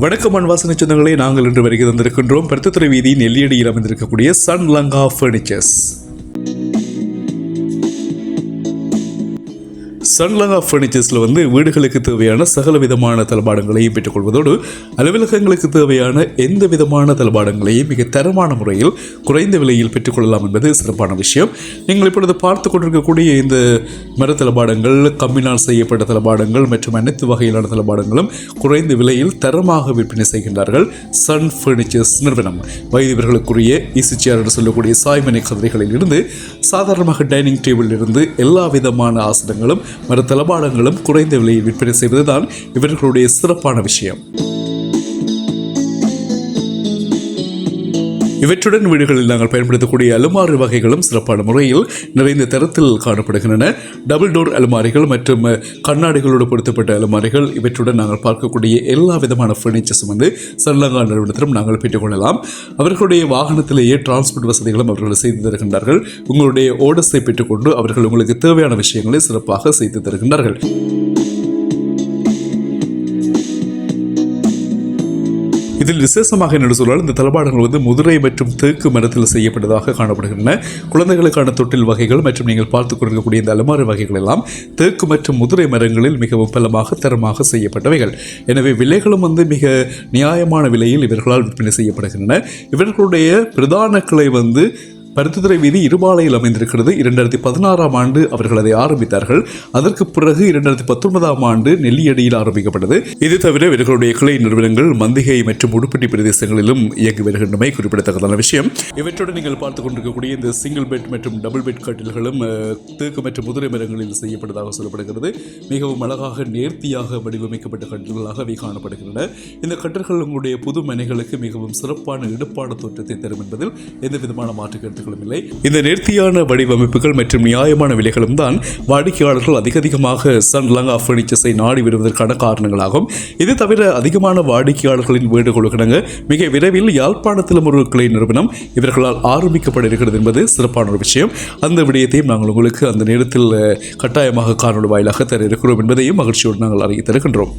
வணக்கம் அன்பான சொந்தங்களே, நாங்கள் இன்று வருகை தந்திருக்கின்றோம் பருத்தித்துறை வீதி நெல்லியடியில் அமைந்திருக்கக்கூடிய சன் லங்கா ஃபர்னிச்சர்ஸ். சன்லங்கா ஃபர்னிச்சர்ஸில் வீடுகளுக்கு தேவையான சகல விதமான தளபாடங்களையும் பெற்றுக்கொள்வதோடு அலுவலகங்களுக்கு தேவையான எந்த விதமான தளபாடங்களையும் மிக தரமான முறையில் குறைந்த விலையில் பெற்றுக்கொள்ளலாம் என்பது சிறப்பான விஷயம். நீங்கள் இப்பொழுது பார்த்து கொண்டிருக்கக்கூடிய இந்த மர தளபாடங்கள், கம்பினால் செய்யப்பட்ட தளபாடங்கள் மற்றும் அனைத்து வகையிலான தளபாடங்களும் குறைந்த விலையில் தரமாக விற்பனை செய்கின்றார்கள் சன் ஃபர்னிச்சர்ஸ் நிறுவனம். வயதிவர்களுக்குரிய ஈசி சேர் என்று சொல்லக்கூடிய சாய்மனை கதிரைகளில் இருந்து சாதாரணமாக டைனிங் டேபிளில் இருந்து எல்லா விதமான ஆசனங்களும் மர தளபாடங்களும் குறைந்த விலையில் விற்பனை செய்வதுதான் இவர்களுடைய சிறப்பான விஷயம். இவற்றுடன் வீடுகளில் நாங்கள் பயன்படுத்தக்கூடிய அலுமாரி வகைகளும் சிறப்பான முறையில் நிறைந்த தரத்தில் காணப்படுகின்றன. டபுள் டோர் அலுமாரிகள் மற்றும் கண்ணாடிகளோடு பொருத்தப்பட்ட அலுமாரிகள், இவற்றுடன் நாங்கள் பார்க்கக்கூடிய எல்லா விதமான ஃபர்னிச்சர்ஸும் சன்லங்கா நிறுவனத்திலும் நாங்கள் பெற்றுக்கொள்ளலாம். அவர்களுடைய வாகனத்திலேயே டிரான்ஸ்போர்ட் வசதிகளும் அவர்கள் செய்து தருகின்றார்கள். உங்களுடைய ஓர்டர்ஸை பெற்றுக்கொண்டு அவர்கள் உங்களுக்கு தேவையான விஷயங்களை சிறப்பாக செய்து தருகின்றார்கள். இதில் விசேஷமாக என்ன சொன்னால், இந்த தளபாடங்கள் முதுரை மற்றும் தேக்கு மரத்தில் செய்யப்பட்டதாக காணப்படுகின்றன. குழந்தைகளுக்கான தொட்டில் வகைகள் மற்றும் நீங்கள் பார்த்துக் கொண்டிருக்கக்கூடிய இந்த அலமாரி வகைகள் எல்லாம் தேக்கு மற்றும் முதுரை மரங்களில் மிகவும் பலமாக தரமாக செய்யப்பட்டவைகள். எனவே விலைகளும் மிக நியாயமான விலையில் இவர்களால் விற்பனை செய்யப்படுகின்றன. இவர்களுடைய பிரதான கிளை பருத்தித்துறை வீதி இருபாலையில் அமைந்திருக்கிறது. 2016ஆம் ஆண்டு அவர்கள் அதை ஆரம்பித்தார்கள். அதற்கு பிறகு 2019ஆம் ஆண்டு நெல்லியடியில் ஆரம்பிக்கப்பட்டது. இது தவிர இவர்களுடைய கிளை நிறுவனங்கள் மந்திகை மற்றும் உடுப்பட்டி பிரதேசங்களிலும் இயங்கி வருகின்றமை குறிப்பிடத்தக்கதான விஷயம். இவற்றுடன் நீங்கள் பார்த்துக் கொண்டிருக்கக்கூடிய இந்த சிங்கிள் பெட் மற்றும் டபுள் பெட் கட்டில்களும் தேக்கு மற்றும் முதுரை மரங்களில் செய்யப்பட்டதாக சொல்லப்படுகிறது. மிகவும் அழகாக நேர்த்தியாக வடிவமைக்கப்பட்ட கட்டில்களாக அவை காணப்படுகின்றன. இந்த கட்டில்கள் உங்களுடைய புது மனைகளுக்கு மிகவும் சிறப்பான இடுப்பான தோற்றத்தை தரும் என்பதில் எந்த விதமான மாற்று இல்லை. இந்த நேர்த்தியான வடிவமைப்புகள் மற்றும் நியாயமான விலைகளும் தான் வாடிக்கையாளர்கள் அதிகமாக சன் லங்கா ஃபர்னிச்சர்ஸை நாடி வருவதற்கான காரணங்களாகும். இது தவிர அதிகமான வாடிக்கையாளர்களின் வேண்டுகோளுக்கிணங்க மிக விரைவில் யாழ்ப்பாணத்திலும் ஒரு கிளை நிறுவனம் இவர்களால் ஆரம்பிக்கப்பட இருக்கிறது என்பது சிறப்பான ஒரு விஷயம். அந்த விடயத்தையும் நாங்கள் உங்களுக்கு அந்த நேரத்தில் கட்டாயமாக காணொலி வாயிலாக தர இருக்கிறோம் என்பதையும் மகிழ்ச்சியோடு நாங்கள் அறிய தருகின்றோம்.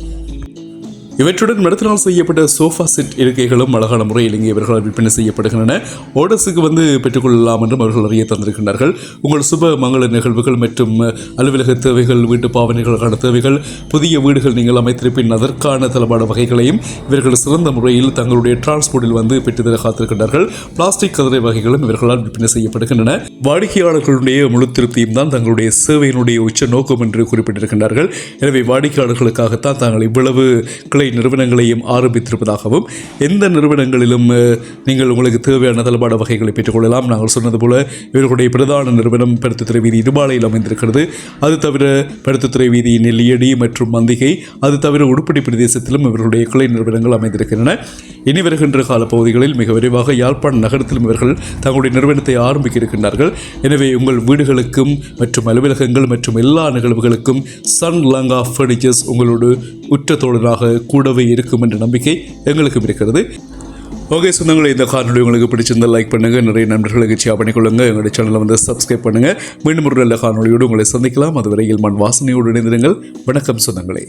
இவற்றுடன் மரத்தினால் செய்யப்பட்ட சோஃபா செட் இருக்கைகளும் அழகான முறையில் இங்கே இவர்களால் விற்பனை செய்யப்படுகின்றன. ஓர்டர்ஸுக்கு பெற்றுக்கொள்ளலாம் என்றும் அவர்கள் அறிய தந்திருக்கின்றார்கள். உங்கள் சுப மங்கள நிகழ்வுகள் மற்றும் அலுவலக தேவைகள், வீட்டு பாவனைகளுக்கான தேவைகள், புதிய வீடுகள் நீங்கள் அமைத்திருப்பின் அதற்கான தளபாட வகைகளையும் இவர்கள் சிறந்த முறையில் தங்களுடைய டிரான்ஸ்போர்ட்டில் பெற்றுத்தர காத்திருக்கின்றார்கள். பிளாஸ்டிக் கதிரை வகைகளும் இவர்களால் விற்பனை செய்யப்படுகின்றன. வாடிக்கையாளர்களுடைய முழு திருப்தியும் தான் தங்களுடைய சேவையினுடைய உச்ச நோக்கம் என்று குறிப்பிட்டிருக்கின்றார்கள். எனவே வாடிக்கையாளர்களுக்காகத்தான் தாங்கள் இவ்வளவு கிளை நிறுவனங்களையும் ஆரம்பித்திருப்பதாகவும், எந்த நிறுவனங்களிலும் நீங்கள் உங்களுக்கு தேவையான தளபாட வகைகளை பெற்றுக்கொள்ளலாம். நாங்கள் சொன்னது போல இவர்களுடைய பிரதான நிறுவனம் பருத்தித்துறை வீதி இருபாலையில் அமைந்திருக்கிறது. அது தவிர பருத்தித்துறை வீதி நெல்லியடி மற்றும் மந்திகை, அது தவிர உடுப்பட்டி பிரதேசத்திலும் இவர்களுடைய கிளை நிறுவனங்கள் அமைந்திருக்கின்றன. இனி வருகின்ற காலப்பகுதிகளில் மிக விரைவாக யாழ்ப்பாண நகரத்திலும் இவர்கள் தங்களுடைய நிறுவனத்தை ஆரம்பிக்க இருக்கின்றார்கள். எனவே உங்கள் வீடுகளுக்கும் மற்றும் அலுவலகங்கள் மற்றும் எல்லா நிகழ்வுகளுக்கும் சன் லங்கா ஃபர்னிச்சர்ஸ் உங்களோடு உற்ற தோழராக கூடவே இருக்கும் என்ற நம்பிக்கை எங்களுக்கும் இருக்கிறது. ஓகே சொந்தங்களே, இந்த காணொலி உங்களுக்கு பிடிச்சிருந்தால் லைக் பண்ணுங்கள், நிறைய நண்பர்களுக்கு ஷேர் பண்ணிக்கொள்ளுங்கள், எங்களுடைய சேனலை சப்ஸ்கிரைப் பண்ணுங்கள். மீண்டும் ஒரு நல்ல காணொலியோடு உங்களை சந்திக்கலாம். அதுவரையில் மண் வாசனையோடு இணைந்திருங்கள். வணக்கம் சொந்தங்களே.